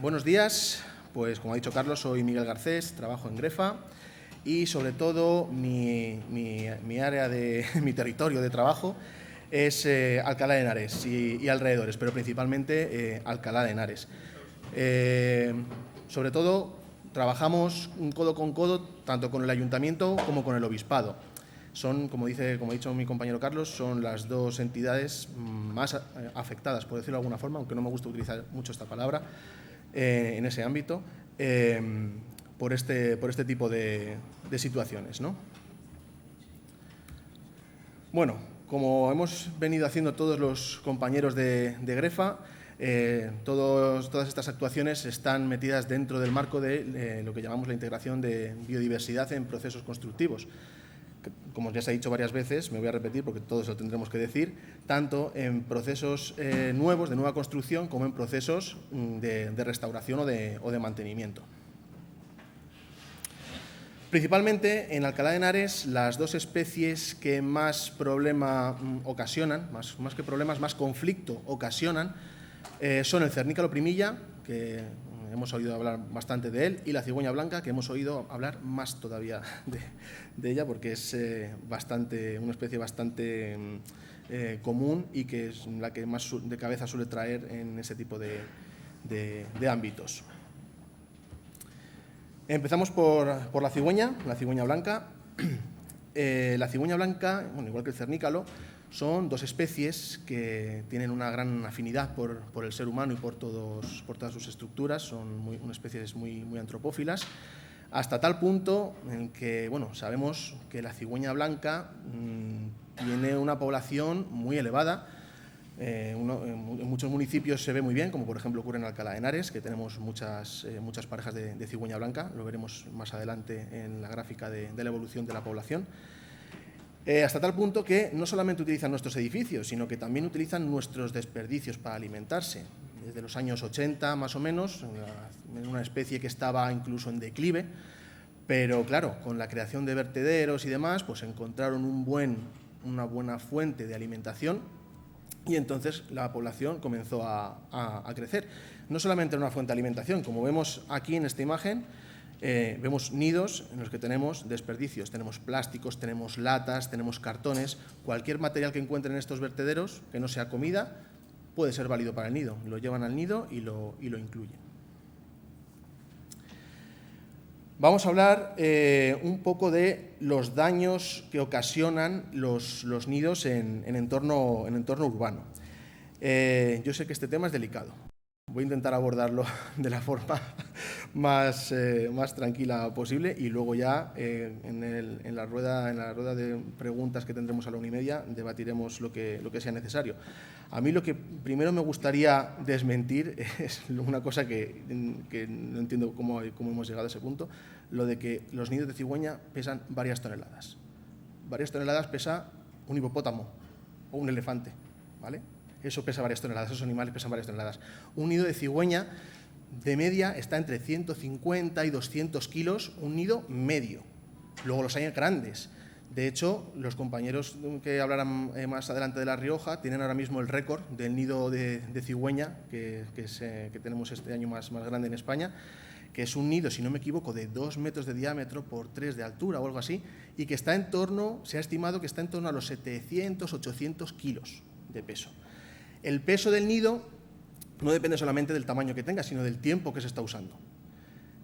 Buenos días, pues como ha dicho Carlos, soy Miguel Garcés, trabajo en Grefa y sobre todo mi área de mi territorio de trabajo es Alcalá de Henares y alrededores, pero principalmente Alcalá de Henares. Sobre todo trabajamos codo con codo tanto con el ayuntamiento como con el obispado. Son, como ha dicho mi compañero Carlos, son las dos entidades más afectadas, por decirlo de alguna forma, aunque no me gusta utilizar mucho esta palabra, en ese ámbito, por este tipo de situaciones, ¿no? Bueno, como hemos venido haciendo todos los compañeros de Grefa, todas estas actuaciones están metidas dentro del marco de lo que llamamos la integración de biodiversidad en procesos constructivos. Como ya se ha dicho varias veces, me voy a repetir porque todos lo tendremos que decir, tanto en procesos nuevos, de nueva construcción, como en procesos de restauración o de mantenimiento. Principalmente en Alcalá de Henares, las dos especies que más problema ocasionan, más que problemas, más conflicto ocasionan, son el cernícalo primilla, que hemos oído hablar bastante de él, y la cigüeña blanca, que hemos oído hablar más todavía de ella, porque es una especie bastante común y que es la que más de cabeza suele traer en ese tipo de ámbitos. Empezamos por la cigüeña blanca. La cigüeña blanca, bueno, igual que el cernícalo, son dos especies que tienen una gran afinidad por el ser humano y por todas sus estructuras. Son unas especies muy antropófilas, hasta tal punto en que, bueno, sabemos que la cigüeña blanca tiene una población muy elevada. En muchos municipios se ve muy bien, como por ejemplo ocurre en Alcalá de Henares, que tenemos muchas parejas de cigüeña blanca. Lo veremos más adelante en la gráfica de la evolución de la población. Hasta tal punto que no solamente utilizan nuestros edificios, sino que también utilizan nuestros desperdicios para alimentarse. Desde los años 80, más o menos, una especie que estaba incluso en declive, pero claro, con la creación de vertederos y demás, pues encontraron una buena fuente de alimentación y entonces la población comenzó a crecer. No solamente era una fuente de alimentación, como vemos aquí en esta imagen, vemos nidos en los que tenemos desperdicios, tenemos plásticos, tenemos latas, tenemos cartones. Cualquier material que encuentren en estos vertederos, que no sea comida, puede ser válido para el nido. Lo llevan al nido y lo incluyen. Vamos a hablar un poco de los daños que ocasionan los nidos en entorno urbano. Yo sé que este tema es delicado. Voy a intentar abordarlo de la forma más tranquila posible y luego ya en la rueda de preguntas que tendremos a la 1:30 debatiremos lo que sea necesario. A mí lo que primero me gustaría desmentir es una cosa que no entiendo cómo hemos llegado a ese punto, lo de que los nidos de cigüeña pesan varias toneladas. Varias toneladas pesa un hipopótamo o un elefante, ¿vale? Eso pesa varias toneladas, esos animales pesan varias toneladas. Un nido de cigüeña de media está entre 150 y 200 kilos, un nido medio. Luego los hay grandes. De hecho, los compañeros que hablarán más adelante de La Rioja tienen ahora mismo el récord del nido de cigüeña que tenemos este año más grande en España, que es un nido, si no me equivoco, de 2 metros de diámetro por 3 de altura o algo así, y que se ha estimado que está en torno a los 700, 800 kilos de peso. El peso del nido no depende solamente del tamaño que tenga, sino del tiempo que se está usando.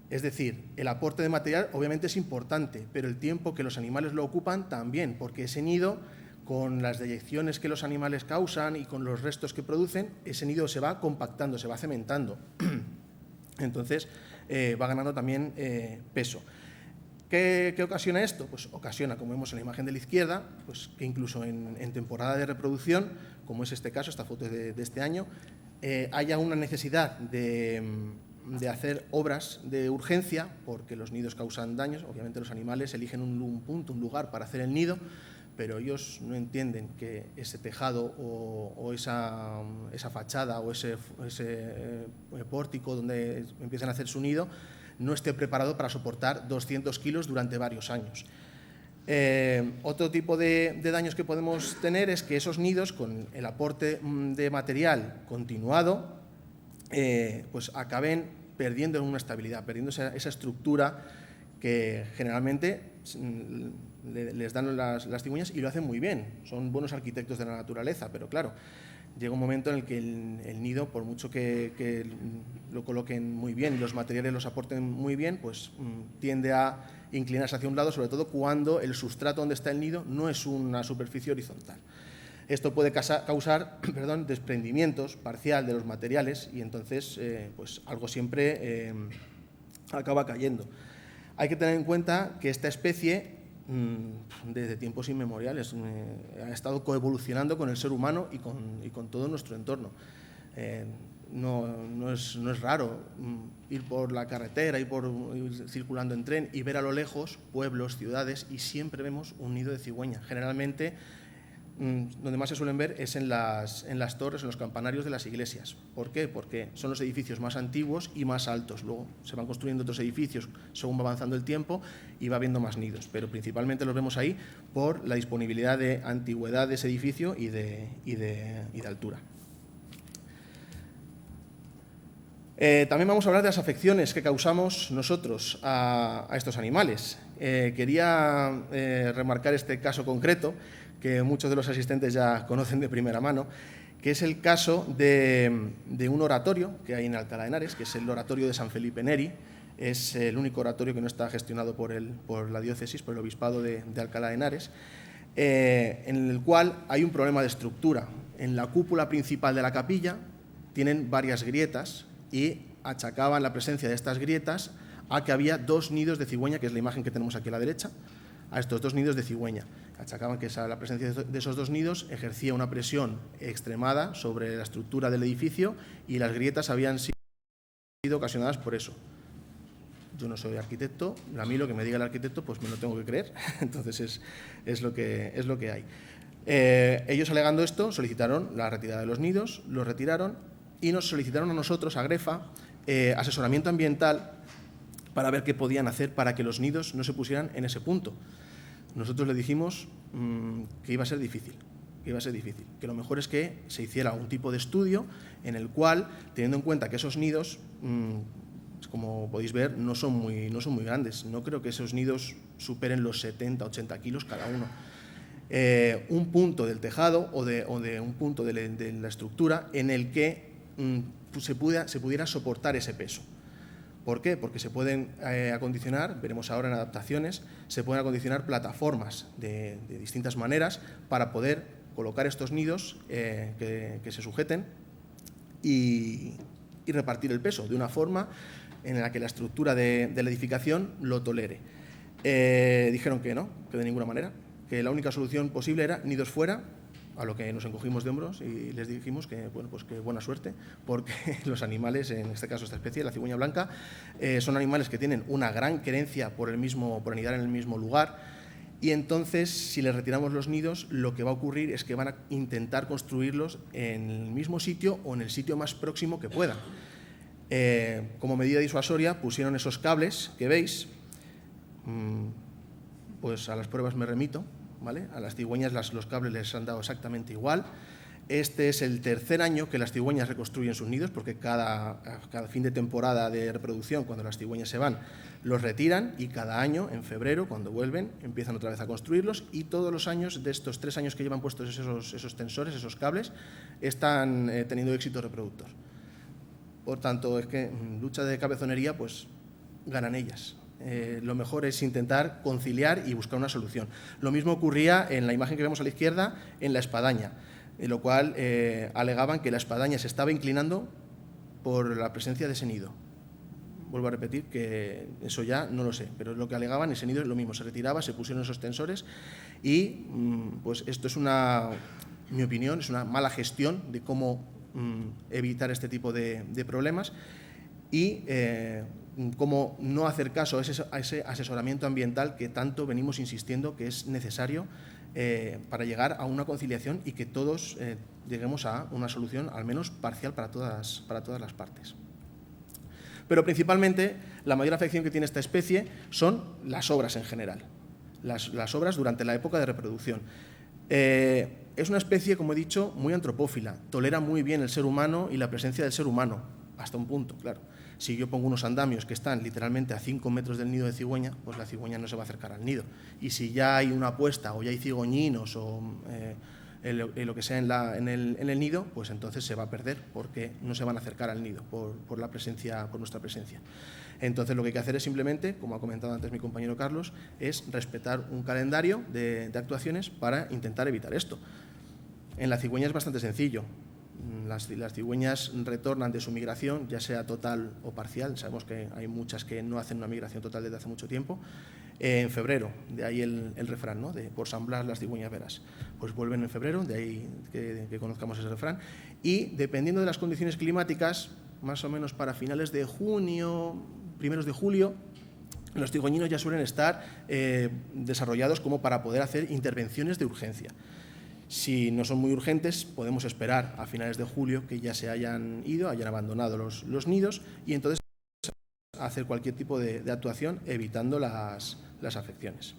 Es decir, el aporte de material obviamente es importante, pero el tiempo que los animales lo ocupan también, porque ese nido, con las deyecciones que los animales causan y con los restos que producen, ese nido se va compactando, se va cementando. Entonces, va ganando también peso. ¿Qué ocasiona esto? Pues ocasiona, como vemos en la imagen de la izquierda, pues que incluso en temporada de reproducción, como es este caso, esta foto es de este año, haya una necesidad de hacer obras de urgencia, porque los nidos causan daños. Obviamente los animales eligen un punto, un lugar para hacer el nido, pero ellos no entienden que ese tejado o esa fachada o ese pórtico donde empiezan a hacer su nido no esté preparado para soportar 200 kilos durante varios años. Otro tipo de daños que podemos tener es que esos nidos, con el aporte de material continuado, pues acaben perdiendo una estabilidad, perdiendo esa estructura que generalmente les dan las cigüeñas y lo hacen muy bien. Son buenos arquitectos de la naturaleza, pero claro, llega un momento en el que el nido, por mucho que lo coloquen muy bien y los materiales los aporten muy bien, pues tiende a inclinarse hacia un lado, sobre todo cuando el sustrato donde está el nido no es una superficie horizontal. Esto puede causar desprendimientos parcial de los materiales y entonces pues algo siempre acaba cayendo. Hay que tener en cuenta que esta especie desde tiempos inmemoriales ha estado coevolucionando con el ser humano y con todo nuestro entorno. No es raro ir por la carretera, ir circulando en tren y ver a lo lejos pueblos, ciudades, y siempre vemos un nido de cigüeña. Generalmente donde más se suelen ver es en las torres, en los campanarios de las iglesias. ¿Por qué? Porque son los edificios más antiguos y más altos. Luego se van construyendo otros edificios según va avanzando el tiempo y va habiendo más nidos, pero principalmente los vemos ahí por la disponibilidad de antigüedad de ese edificio y de altura. También vamos a hablar de las afecciones que causamos nosotros a estos animales. Quería remarcar este caso concreto, que muchos de los asistentes ya conocen de primera mano, que es el caso de un oratorio que hay en Alcalá de Henares, que es el oratorio de San Felipe Neri. Es el único oratorio que no está gestionado por la diócesis, por el obispado de Alcalá de Henares, en el cual hay un problema de estructura. En la cúpula principal de la capilla tienen varias grietas y achacaban la presencia de estas grietas a que había 2 nidos de cigüeña, que es la imagen que tenemos aquí a la derecha, a estos 2 nidos de cigüeña. Achacaban que la presencia de esos 2 nidos ejercía una presión extremada sobre la estructura del edificio y las grietas habían sido ocasionadas por eso. Yo no soy arquitecto, a mí lo que me diga el arquitecto pues me lo tengo que creer, entonces es lo que hay. Ellos, alegando esto, solicitaron la retirada de los nidos, los retiraron y nos solicitaron a nosotros, a Grefa, asesoramiento ambiental para ver qué podían hacer para que los nidos no se pusieran en ese punto. Nosotros le dijimos que iba a ser difícil, que lo mejor es que se hiciera un tipo de estudio en el cual, teniendo en cuenta que esos nidos, como podéis ver, no son muy grandes. No creo que esos nidos superen los 70, 80 kilos cada uno. Un punto del tejado o de un punto de la estructura en el que se pudiera soportar ese peso. ¿Por qué? Porque se pueden acondicionar, veremos ahora en adaptaciones, se pueden acondicionar plataformas de distintas maneras para poder colocar estos nidos que se sujeten y repartir el peso de una forma en la que la estructura de la edificación lo tolere. Dijeron que no, que de ninguna manera, que la única solución posible era nidos fuera, a lo que nos encogimos de hombros y les dijimos que, bueno, pues que buena suerte, porque los animales, en este caso esta especie, la cigüeña blanca, son animales que tienen una gran querencia por anidar en el mismo lugar, y entonces, si les retiramos los nidos, lo que va a ocurrir es que van a intentar construirlos en el mismo sitio o en el sitio más próximo que puedan. Como medida disuasoria, pusieron esos cables que veis, pues a las pruebas me remito, ¿vale? A las cigüeñas los cables les han dado exactamente igual. Este es el 3er año que las cigüeñas reconstruyen sus nidos, porque cada fin de temporada de reproducción, cuando las cigüeñas se van, los retiran, y cada año, en febrero, cuando vuelven, empiezan otra vez a construirlos, y todos los años, de estos 3 años que llevan puestos esos tensores, esos cables, están teniendo éxito reproductor. Por tanto, es que en lucha de cabezonería, pues ganan ellas. Lo mejor es intentar conciliar y buscar una solución. Lo mismo ocurría en la imagen que vemos a la izquierda, en la espadaña, en lo cual alegaban que la espadaña se estaba inclinando por la presencia de ese nido. Vuelvo a repetir que eso ya no lo sé, pero es lo que alegaban. Ese nido es lo mismo, se retiraba, se pusieron esos tensores y pues esto es mi opinión, es una mala gestión de cómo evitar este tipo de problemas y cómo no hacer caso a ese asesoramiento ambiental que tanto venimos insistiendo que es necesario para llegar a una conciliación y que todos lleguemos a una solución al menos parcial para todas las partes. Pero principalmente la mayor afección que tiene esta especie son las obras en general, las obras durante la época de reproducción. Es una especie, como he dicho, muy antropófila, tolera muy bien el ser humano y la presencia del ser humano. hasta un punto, claro. Si yo pongo unos andamios que están literalmente a 5 metros del nido de cigüeña, pues la cigüeña no se va a acercar al nido. Y si ya hay una puesta o ya hay cigüeñinos o lo que sea en el nido, pues entonces se va a perder porque no se van a acercar al nido por nuestra presencia. Entonces lo que hay que hacer es simplemente, como ha comentado antes mi compañero Carlos, es respetar un calendario de actuaciones para intentar evitar esto. En la cigüeña es bastante sencillo. Las cigüeñas retornan de su migración, ya sea total o parcial. Sabemos que hay muchas que no hacen una migración total desde hace mucho tiempo. En febrero, de ahí el refrán, ¿no? De por San Blas las cigüeñas verás. Pues vuelven en febrero, de ahí que conozcamos ese refrán. Y dependiendo de las condiciones climáticas, más o menos para finales de junio, primeros de julio, los cigüeñinos ya suelen estar desarrollados como para poder hacer intervenciones de urgencia. Si no son muy urgentes, podemos esperar a finales de julio que ya se hayan ido, hayan abandonado los nidos y entonces hacer cualquier tipo de actuación evitando las afecciones.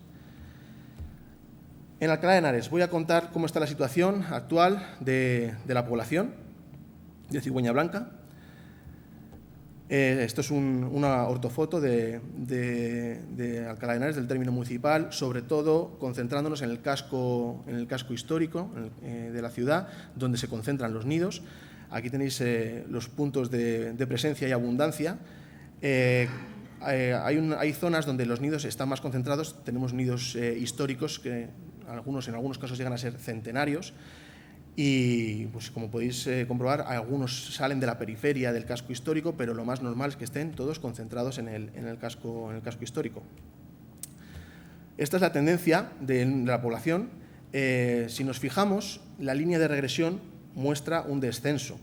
En Alcalá de Henares voy a contar cómo está la situación actual de la población de cigüeña blanca. Esto es una ortofoto de Alcalá de Henares, del término municipal, sobre todo concentrándonos en el casco histórico de la ciudad, donde se concentran los nidos. Aquí tenéis los puntos de presencia y abundancia. Hay zonas donde los nidos están más concentrados. Tenemos nidos históricos que en algunos casos llegan a ser centenarios. Y pues, como podéis comprobar, algunos salen de la periferia del casco histórico, pero lo más normal es que estén todos concentrados en el casco histórico. Esta es la tendencia de la población. Si nos fijamos, la línea de regresión muestra un descenso.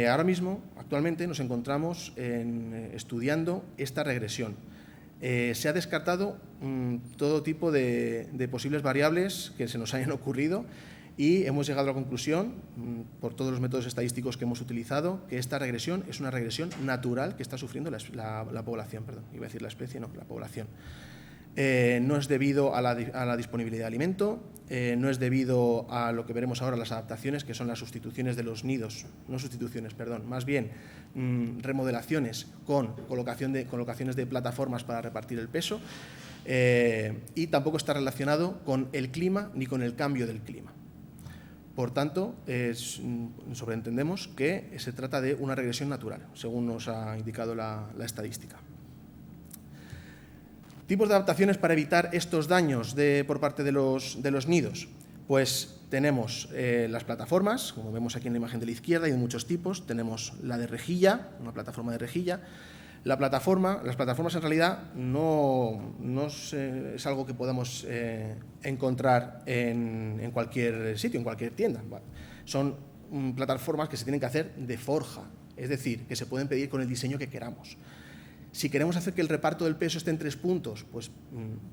Ahora mismo, actualmente, nos encontramos estudiando esta regresión. Se ha descartado todo tipo de posibles variables que se nos hayan ocurrido y hemos llegado a la conclusión, por todos los métodos estadísticos que hemos utilizado, que esta regresión es una regresión natural que está sufriendo la población, perdón, iba a decir la especie, no, la población. No es debido a la disponibilidad de alimento, no es debido a lo que veremos ahora, las adaptaciones, que son las sustituciones de los nidos, no sustituciones, perdón, más bien remodelaciones con colocaciones de plataformas para repartir el peso, y tampoco está relacionado con el clima ni con el cambio del clima. Por tanto, sobreentendemos que se trata de una regresión natural, según nos ha indicado la estadística. Tipos de adaptaciones para evitar estos daños por parte de los nidos. Pues tenemos las plataformas, como vemos aquí en la imagen de la izquierda, hay de muchos tipos. Tenemos la de rejilla, una plataforma de rejilla. Las plataformas en realidad no es algo que podamos encontrar en cualquier sitio, en cualquier tienda. Son plataformas que se tienen que hacer de forja, es decir, que se pueden pedir con el diseño que queramos. Si queremos hacer que el reparto del peso esté en 3 puntos, pues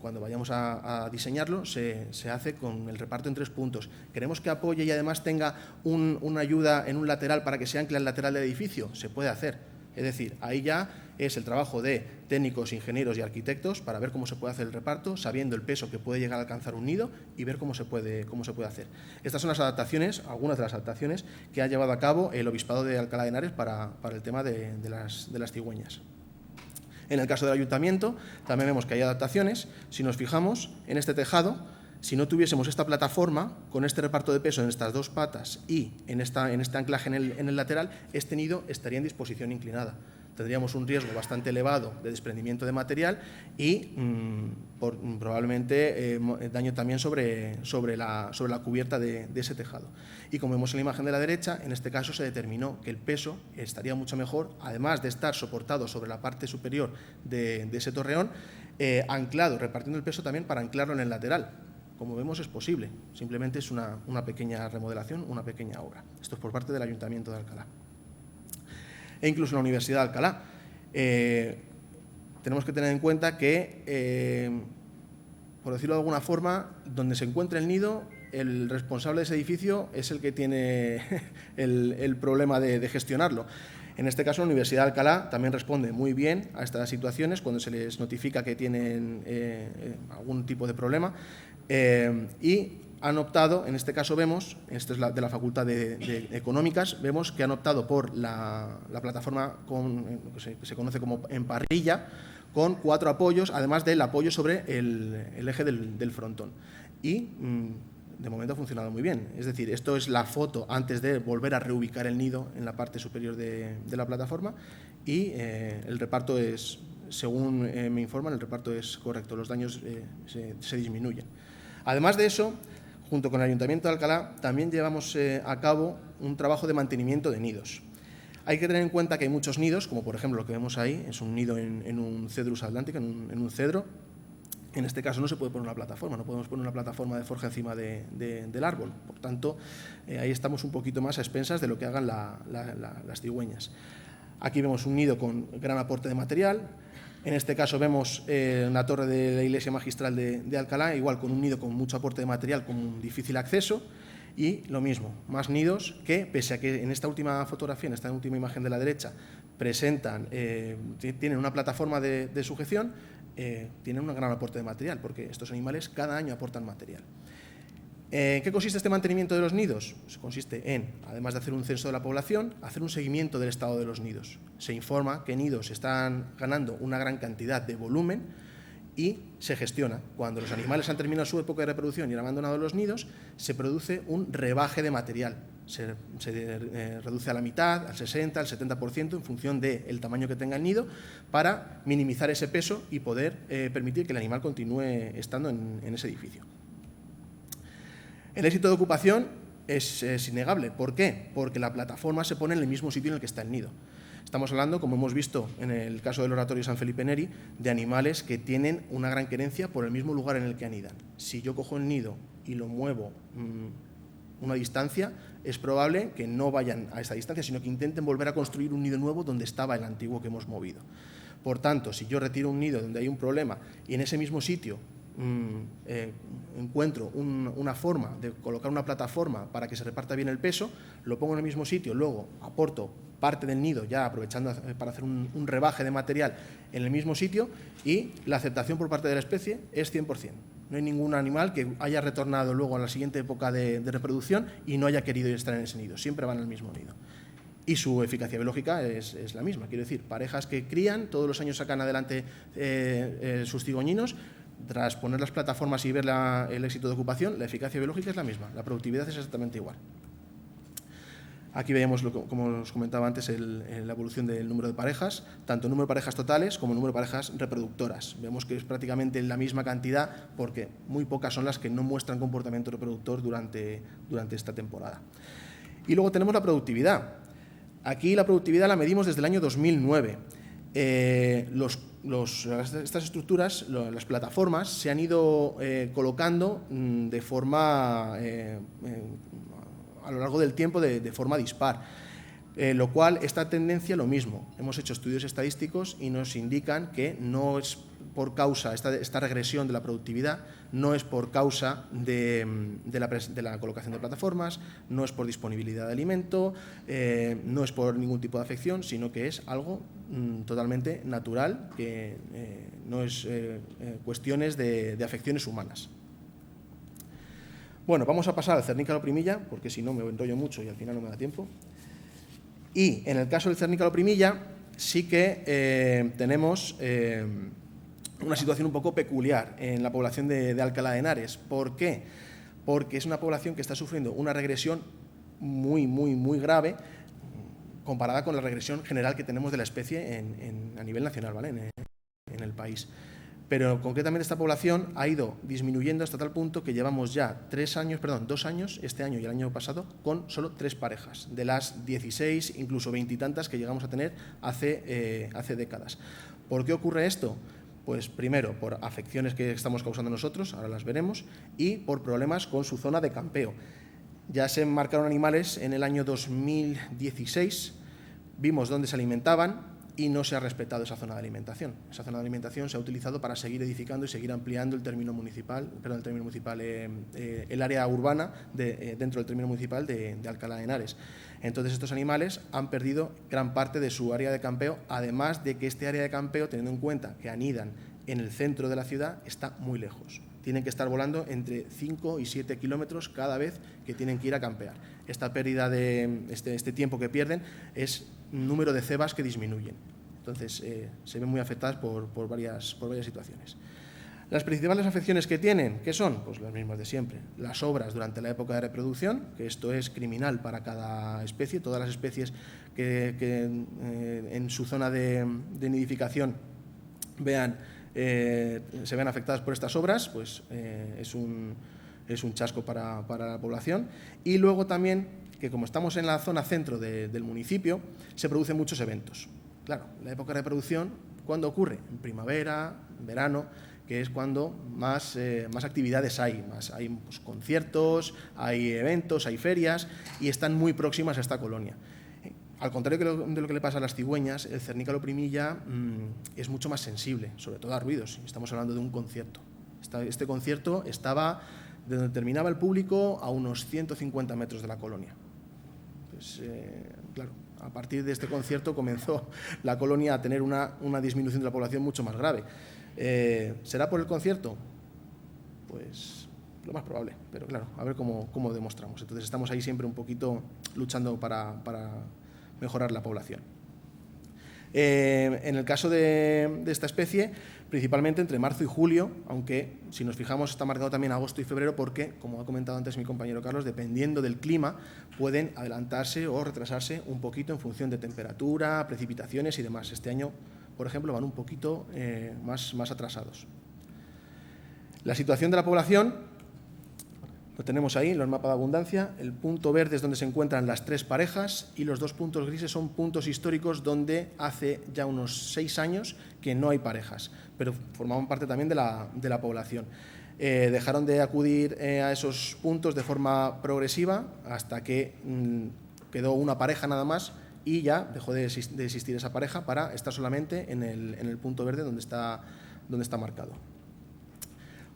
cuando vayamos a diseñarlo se hace con el reparto en 3 puntos. Queremos que apoye y además tenga una ayuda en un lateral para que se ancle al lateral del edificio, se puede hacer. Es decir, ahí ya es el trabajo de técnicos, ingenieros y arquitectos para ver cómo se puede hacer el reparto, sabiendo el peso que puede llegar a alcanzar un nido y ver cómo se puede hacer. Estas son las adaptaciones, algunas de las adaptaciones que ha llevado a cabo el Obispado de Alcalá de Henares para el tema de las cigüeñas. En el caso del ayuntamiento también vemos que hay adaptaciones. Si nos fijamos en este tejado, si no tuviésemos esta plataforma con este reparto de peso en estas 2 patas y en este anclaje en el lateral, este nido estaría en disposición inclinada. Tendríamos un riesgo bastante elevado de desprendimiento de material y probablemente daño también sobre la cubierta de ese tejado. Y como vemos en la imagen de la derecha, en este caso se determinó que el peso estaría mucho mejor, además de estar soportado sobre la parte superior de ese torreón, anclado, repartiendo el peso también para anclarlo en el lateral. Como vemos, es posible, simplemente es una pequeña remodelación, una pequeña obra. Esto es por parte del Ayuntamiento de Alcalá. E incluso en la Universidad de Alcalá. Tenemos que tener en cuenta que, por decirlo de alguna forma, donde se encuentre el nido, el responsable de ese edificio es el que tiene el problema de gestionarlo. En este caso, la Universidad de Alcalá también responde muy bien a estas situaciones cuando se les notifica que tienen algún tipo de problema y han optado, en este caso vemos, esto es de la Facultad de Económicas, vemos que han optado por la plataforma que se conoce como en parrilla, con 4 apoyos, además del apoyo sobre el eje del frontón. Y de momento ha funcionado muy bien. Es decir, esto es la foto antes de volver a reubicar el nido en la parte superior de la plataforma y el reparto es, según me informan, el reparto es correcto, los daños se disminuyen. Además de eso, junto con el Ayuntamiento de Alcalá, también llevamos a cabo un trabajo de mantenimiento de nidos. Hay que tener en cuenta que hay muchos nidos, como por ejemplo lo que vemos ahí, es un nido en un Cedrus atlántica, en un cedro. En este caso no se puede poner una plataforma, no podemos poner una plataforma de forja encima del árbol. Por tanto, ahí estamos un poquito más a expensas de lo que hagan las cigüeñas. Aquí vemos un nido con gran aporte de material. En este caso vemos una torre de la iglesia magistral de Alcalá, igual con un nido con mucho aporte de material, con un difícil acceso. Y lo mismo, más nidos que, pese a que en esta última fotografía, en esta última imagen de la derecha, tienen una plataforma de sujeción, tienen un gran aporte de material, porque estos animales cada año aportan material. ¿En qué consiste este mantenimiento de los nidos? Pues consiste en, además de hacer un censo de la población, hacer un seguimiento del estado de los nidos. Se informa qué nidos están ganando una gran cantidad de volumen y se gestiona. Cuando los animales han terminado su época de reproducción y han abandonado los nidos, se produce un rebaje de material. Se reduce a la mitad, al 60%, al 70%, en función del tamaño que tenga el nido, para minimizar ese peso y poder permitir que el animal continúe estando en ese edificio. El éxito de ocupación es innegable. ¿Por qué? Porque la plataforma se pone en el mismo sitio en el que está el nido. Estamos hablando, como hemos visto en el caso del Oratorio San Felipe Neri, de animales que tienen una gran querencia por el mismo lugar en el que anidan. Si yo cojo el nido y lo muevo una distancia, es probable que no vayan a esa distancia, sino que intenten volver a construir un nido nuevo donde estaba el antiguo que hemos movido. Por tanto, si yo retiro un nido donde hay un problema y en ese mismo sitio encuentro una forma de colocar una plataforma para que se reparta bien el peso, lo pongo en el mismo sitio, luego aporto parte del nido, ya aprovechando para hacer un rebaje de material en el mismo sitio, y la aceptación por parte de la especie es 100%. No hay ningún animal que haya retornado luego a la siguiente época de reproducción y no haya querido estar en ese nido, siempre van al mismo nido. Y su eficacia biológica es la misma, quiero decir, parejas que crían, todos los años sacan adelante sus cigüeñinos. Tras poner las plataformas y ver el éxito de ocupación, la eficacia biológica es la misma, la productividad es exactamente igual. Aquí veíamos, como os comentaba antes, la evolución del número de parejas, tanto el número de parejas totales como el número de parejas reproductoras. Vemos que es prácticamente la misma cantidad, porque muy pocas son las que no muestran comportamiento reproductor durante esta temporada. Y luego tenemos la productividad. Aquí la productividad la medimos desde el año 2009. Estas estructuras, las plataformas, se han ido colocando de forma, a lo largo del tiempo, de forma dispar, lo cual esta tendencia lo mismo. Hemos hecho estudios estadísticos y nos indican que no es por causa, esta regresión de la productividad no es por causa de la colocación de plataformas, no es por disponibilidad de alimento, no es por ningún tipo de afección, sino que es algo totalmente natural, que no es cuestiones de afecciones humanas. Bueno, vamos a pasar al cernícalo primilla, porque si no me enrollo mucho y al final no me da tiempo. Y en el caso del cernícalo primilla sí que tenemos una situación un poco peculiar en la población de Alcalá de Henares. ¿Por qué? Porque es una población que está sufriendo una regresión muy grave comparada con la regresión general que tenemos de la especie a nivel nacional, ¿vale? en el país. Pero concretamente esta población ha ido disminuyendo hasta tal punto que llevamos ya 2 años, este año y el año pasado, con solo 3 parejas, de las 16, incluso 20 y tantas que llegamos a tener hace décadas. ¿Por qué ocurre esto? Pues primero, por afecciones que estamos causando nosotros, ahora las veremos, y por problemas con su zona de campeo. Ya se marcaron animales en el año 2016, vimos dónde se alimentaban y no se ha respetado esa zona de alimentación. Esa zona de alimentación se ha utilizado para seguir edificando y seguir ampliando el área urbana dentro del término municipal de Alcalá de Henares. Entonces estos animales han perdido gran parte de su área de campeo, además de que este área de campeo, teniendo en cuenta que anidan en el centro de la ciudad, está muy lejos. tienen que estar volando entre 5 y 7 kilómetros cada vez que tienen que ir a campear. Esta pérdida de este tiempo que pierden es un número de cebas que disminuyen. Entonces, se ven muy afectadas por varias situaciones. Las principales afecciones que tienen, ¿qué son? Pues las mismas de siempre. Las obras durante la época de reproducción, que esto es criminal para cada especie. Todas las especies que en su zona de nidificación se vean afectadas por estas obras, pues es un chasco para la población. Y luego también, que como estamos en la zona centro del municipio, se producen muchos eventos. Claro, la época de reproducción, ¿cuándo ocurre? En primavera, en verano, que es cuando más actividades hay. Hay pues, conciertos, hay eventos, hay ferias y están muy próximas a esta colonia. Al contrario de lo que le pasa a las cigüeñas, el cernícalo primilla es mucho más sensible, sobre todo a ruidos. Estamos hablando de un concierto. Este concierto estaba, de donde terminaba el público, a unos 150 metros de la colonia. Pues, claro, a partir de este concierto comenzó la colonia a tener una disminución de la población mucho más grave. ¿Será por el concierto? Pues lo más probable, pero claro, a ver cómo demostramos. Entonces estamos ahí siempre un poquito luchando para mejorar la población. En el caso de esta especie, principalmente entre marzo y julio, aunque si nos fijamos está marcado también agosto y febrero porque, como ha comentado antes mi compañero Carlos, dependiendo del clima pueden adelantarse o retrasarse un poquito en función de temperatura, precipitaciones y demás. Este año, por ejemplo, van un poquito más atrasados. La situación de la población lo tenemos ahí en los mapas de abundancia. El punto verde es donde se encuentran las 3 parejas y los 2 puntos grises son puntos históricos donde hace ya unos 6 años que no hay parejas, pero formaban parte también de la población. Dejaron de acudir a esos puntos de forma progresiva hasta que quedó una pareja nada más y ya dejó de existir esa pareja para estar solamente en el punto verde donde está marcado.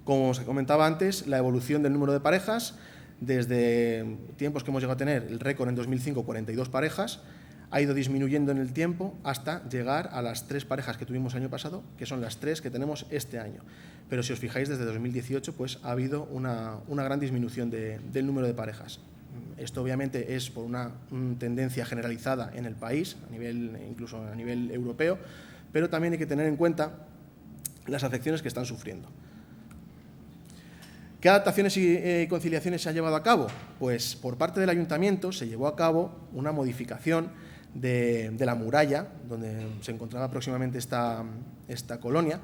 Como os comentaba antes, la evolución del número de parejas, desde tiempos que hemos llegado a tener, el récord en 2005, 42 parejas, ha ido disminuyendo en el tiempo hasta llegar a las 3 parejas que tuvimos el año pasado, que son las 3 que tenemos este año. Pero si os fijáis, desde 2018 pues, ha habido una gran disminución del número de parejas. Esto obviamente es por una tendencia generalizada en el país, incluso a nivel europeo, pero también hay que tener en cuenta las afecciones que están sufriendo. ¿Qué adaptaciones y conciliaciones se han llevado a cabo? Pues por parte del ayuntamiento se llevó a cabo una modificación de la muralla, donde se encontraba próximamente esta colonia,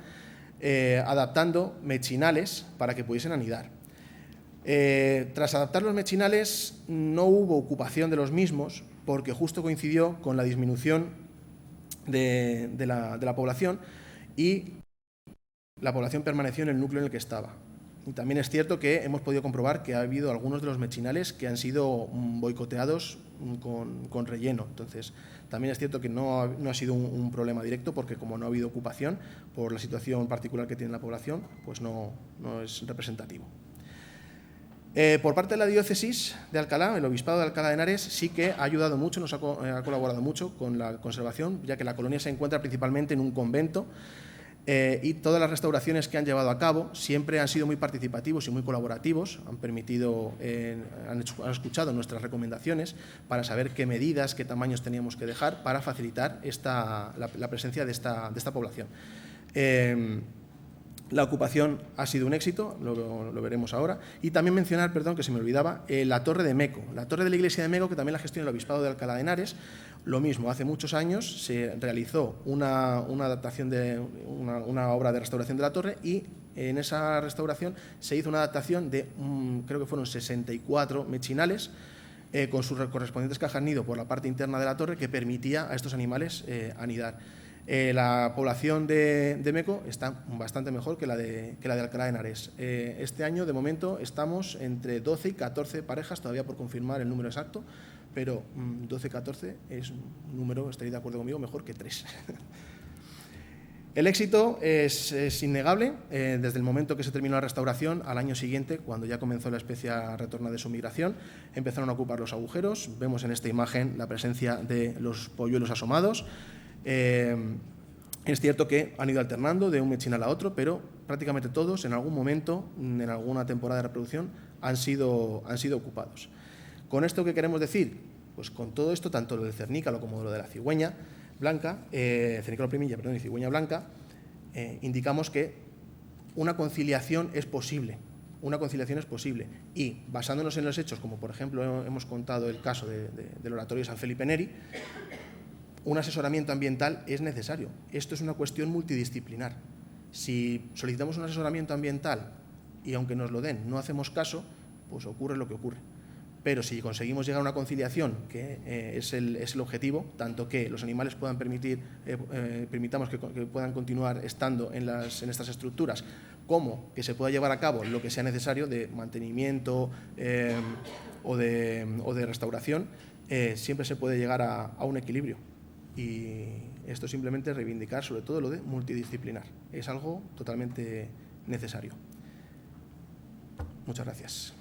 adaptando mechinales para que pudiesen anidar. Tras adaptar los mechinales no hubo ocupación de los mismos porque justo coincidió con la disminución de la población y la población permaneció en el núcleo en el que estaba. Y también es cierto que hemos podido comprobar que ha habido algunos de los mechinales que han sido boicoteados con relleno. Entonces, también es cierto que no ha sido un problema directo porque como no ha habido ocupación por la situación particular que tiene la población, pues no es representativo. Por parte de la diócesis de Alcalá, el Obispado de Alcalá de Henares sí que ha ayudado mucho, nos ha colaborado mucho con la conservación, ya que la colonia se encuentra principalmente en un convento. Y todas las restauraciones que han llevado a cabo siempre han sido muy participativos y muy colaborativos, han escuchado nuestras recomendaciones para saber qué medidas, qué tamaños teníamos que dejar para facilitar la presencia de esta población. La ocupación ha sido un éxito, lo veremos ahora. Y también mencionar, perdón, que se me olvidaba, la Torre de Meco. La Torre de la Iglesia de Meco, que también la gestiona el Obispado de Alcalá de Henares. Lo mismo, hace muchos años se realizó una adaptación una obra de restauración de la torre y en esa restauración se hizo una adaptación de, creo que fueron 64 mechinales con sus correspondientes cajas nido por la parte interna de la torre que permitía a estos animales anidar. La población de Meco está bastante mejor que la de Alcalá de Henares. Este año, de momento, estamos entre 12 y 14 parejas, todavía por confirmar el número exacto, pero 12-14 es un número, estaréis de acuerdo conmigo, mejor que 3. El éxito es innegable. Desde el momento que se terminó la restauración, al año siguiente, cuando ya comenzó la especie a retornar de su migración, empezaron a ocupar los agujeros. Vemos en esta imagen la presencia de los polluelos asomados. Es cierto que han ido alternando de un mechinal a otro, pero prácticamente todos en algún momento, en alguna temporada de reproducción, han sido ocupados. ¿Con esto qué queremos decir? Pues con todo esto, tanto lo del cernícalo como lo de la cigüeña blanca, cernícalo primilla, perdón, y cigüeña blanca, indicamos que una conciliación es posible. Una conciliación es posible. Y basándonos en los hechos, como por ejemplo hemos contado el caso del oratorio de San Felipe Neri, un asesoramiento ambiental es necesario. Esto es una cuestión multidisciplinar. Si solicitamos un asesoramiento ambiental y aunque nos lo den no hacemos caso, pues ocurre lo que ocurre. Pero si conseguimos llegar a una conciliación, que es el objetivo, tanto que los animales puedan permitamos que puedan continuar estando en estas estructuras, como que se pueda llevar a cabo lo que sea necesario de mantenimiento o de restauración, siempre se puede llegar a un equilibrio. Y esto simplemente es reivindicar sobre todo lo de multidisciplinar. Es algo totalmente necesario. Muchas gracias.